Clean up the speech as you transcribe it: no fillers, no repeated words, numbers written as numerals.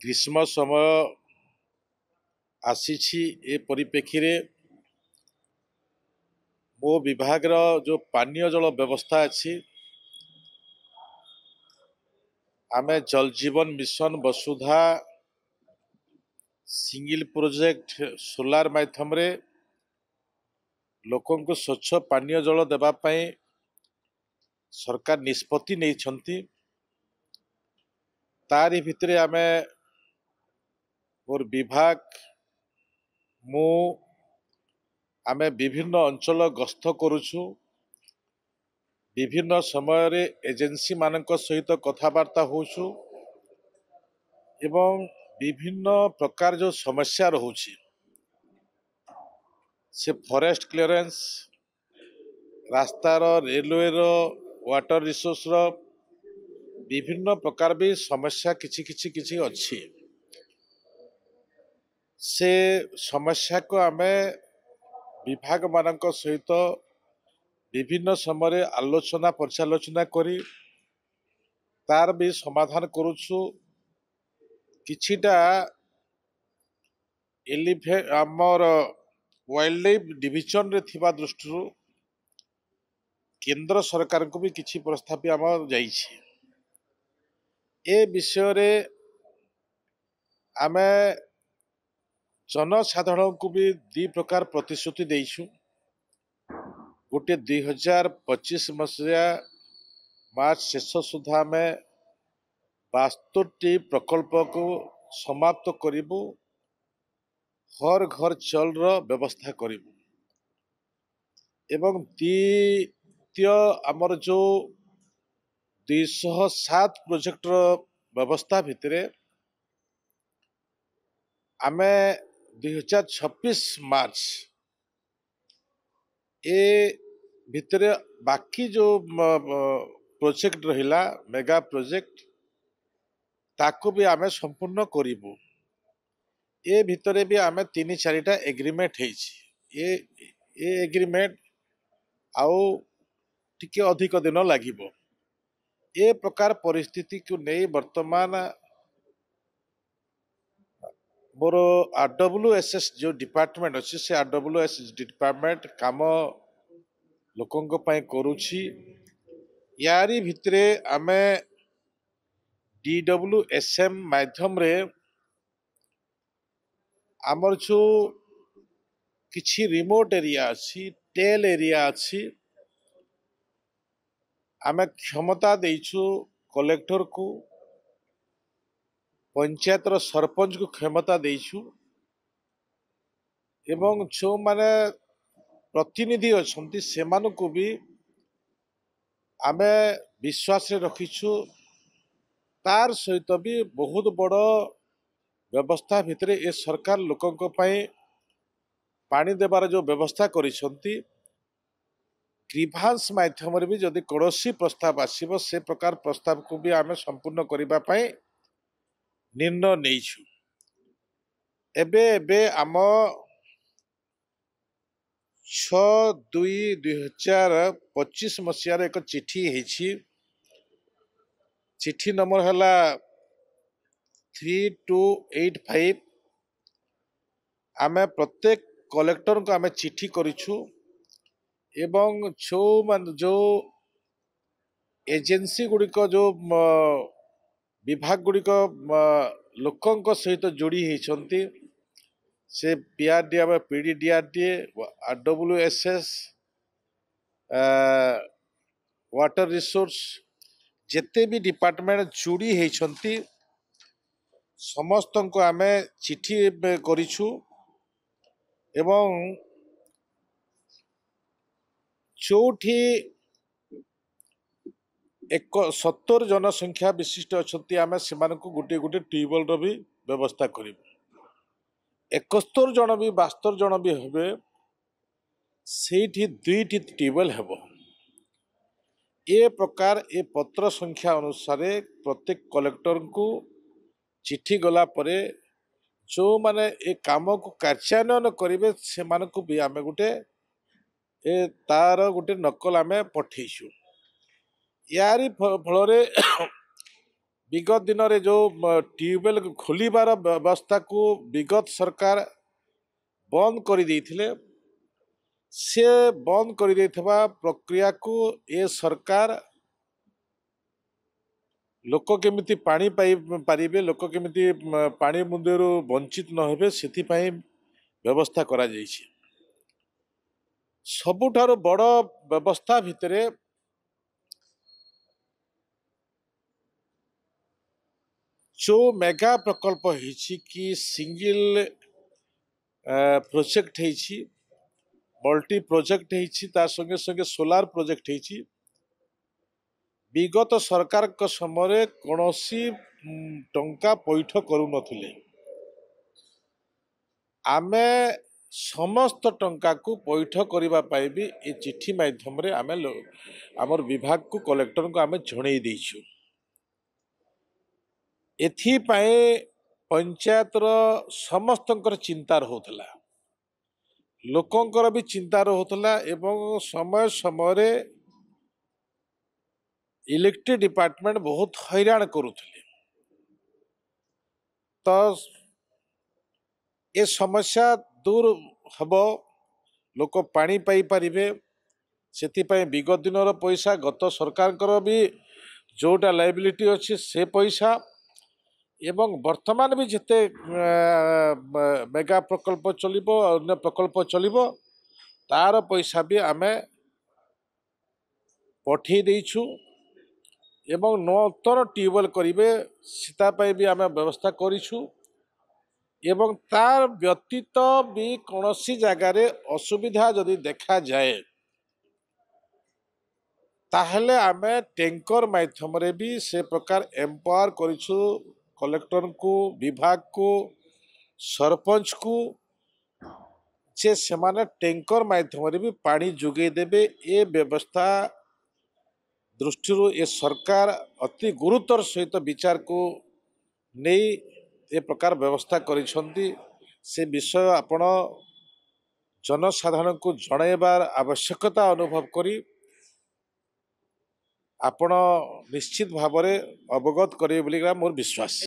ग्रीष्म समय आसी ए परिप्रेक्षी रे मो विभाग जो पानीय जल व्यवस्था अच्छी आमे जल जीवन मिशन वसुधा सिंगल प्रोजेक्ट सोलार माध्यम रे लोकों को स्वच्छ पानीय जल देवाई सरकार निष्पत्ति नहीं छंती। तारी भितरे आमे मोर विभाग मु आमे विभिन्न अंचल गस्थ करुछु। विभिन्न समय रे एजेंसी मानक सहित कथबार्ता होछु एवं विभिन्न प्रकार जो समस्या रहुछि से फॉरेस्ट क्लियरेंस रास्तार रेलवे रो वाटर रिसोर्स रो विभिन्न प्रकार भी समस्या किछि किछि किछि अछि। से समस्या को आमे विभाग मानक सहित विभिन्न समय आलोचना पर्यालोचना करी तार भी समाधान करुछु। किछिटा एलिफेंट आमर वाइल्ड लाइफ डिविजन रे थिबा दृष्टि केंद्र सरकार को भी किछि प्रस्ताव आम जाइछि। ए विषय रे आमे जनसाधारण को भी दी प्रकार प्रतिश्रुति देइछु। गोटे 2025 मसीहा मार्च शेष सुधा में 72टी प्रकल्प को समाप्त करिबु। हर घर चल रो व्यवस्था करिबु एवं द्वितीय आमर जो 207 प्रोजेक्ट रो व्यवस्था भितरे आमे 2026 मार्च ए भितरे बाकी जो प्रोजेक्ट रहिला मेगा प्रोजेक्ट ताको भी आमे संपूर्ण करिबु। ए भितरे भी आमे 3-4टा एग्रीमेंट हेछि। ए एग्रीमेंट आउ टिके अधिक दिन लागिबो। ए प्रकार परिस्थिति को नहीं वर्तमान मोर RWSS जो डिपार्टमेंट अच्छे से RWSS डिपार्टमेंट काम लोकों पाई करुछि। यारी भितरे आमे DWSM माध्यम रे आमर जो किछि रिमोट एरिया अच्छी टेल एरिया अच्छी आमे क्षमता देइछु कलेक्टर को पंचायत रो सरपंच को क्षमता देइछु एवं जो माने प्रतिनिधि अछंती सेमान को भी आमे विश्वास रे रखिछु। तार सहित भी बहुत बड़ व्यवस्था भितरे ए सरकार लोकों को पाई पानी देवार जो व्यवस्था करिसंती ग्रीभांस माध्यम रे भी जदि कौनसी प्रस्ताव आसीबो से प्रकार प्रस्ताव को भी आमे संपूर्ण करिबा पाई निर्णय नेइछु। एबे एबे आम 6/2/2025 मसीहार एक चिठी हेछि। चिठी नंबर हला 3285। आमे प्रत्येक कलेक्टर को आमे चिठी करिछु एवं जो एजेंसी गुड़िक जो विभाग गुड़िक लोकों सहित जोड़ी होती से PRD PDDRD RWSS water resource जेते भी डिपार्टमेंट जोड़ी होती समस्त को आमे चिठी करिछु एवं चौठी 70 जनसंख्या विशिष्ट अच्छा आम से गोटे गोटे ट्यूबवेल भी व्यवस्था करूँ। 71 जन भी 72 जन भी हे से 2टी ट्यूबवेल हेब। ए प्रकार ए पत्र संख्या अनुसार प्रत्येक कलेक्टर को चिठी गला परे जो माने ए काम को कार्यान्वयन करेंगे से भी आम गोटे तार गोटे नकल आम पठेइछु। यारी फल विगत दिन में जो ट्यूबवेल खोलिबार व्यवस्था को विगत सरकार बंद कर देथिले, से बंद कर देथिबा प्रक्रिया को ए सरकार लोक केमिति पानी पाई पारिबे, लोक केमिति पानी मुंदेरु वंचित न हेबे सेथिपाई व्यवस्था करा जाइछि। सबुठारु बड़ व्यवस्था भितरे जो मेगा प्रकल्प होइछि कि सिंगल प्रोजेक्ट होइछि, मल्टी प्रोजेक्ट होइछि, ता संगे संगे सोलार प्रोजेक्ट होइछि। विगत सरकार का समय कौनसी टंका पैठ करू नथिले, आमे समस्त टंका को पैठ करबा पाई भी ए चिट्ठी माध्यम रे आमे हमर विभाग को कलेक्टर को आमे जणै दैछु। एथि पाए पंचायत रो समस्तंकर चिंता रहउतला, लोकंकर भी चिंता रहउतला एवं समय समय रे इलेक्ट्रिक डिपार्टमेंट बहुत हैरान करुले। तो ये समस्या दूर हम, लोक पानी पाई पारिबे, सेथिपाई विगत दिन पैसा गत सरकार भी जोटा लायबिलिटी अच्छी से पैसा एवं वर्तमान भी जिते मेगा प्रकल्प चलिबो अन्य प्रकल्प चलिबो तार पैसा भी आमे पठे देइछु एवं नूतन ट्यूबवेल करिवे सीता भी आमे व्यवस्था करिछु। एवं तार व्यतीत भी कौनसी जगार असुविधा जदि देखा जाए ताहले आमे टैंकर माध्यम रे भी से प्रकार एम्पावर करिछु कलेक्टर को, विभाग को, सरपंच को, जे सेमाने टैंकर माध्यम रे भी पानी जोगे देबे। ए व्यवस्था दृष्टि ए सरकार अति गुरुतर सहित विचार को नहीं ए प्रकार व्यवस्था करिसंती। से विषय आपण जनसाधारण को जणाइबार आवश्यकता अनुभव करी आपण निश्चित भाव अवगत करेंगे बोली मोर विश्वास।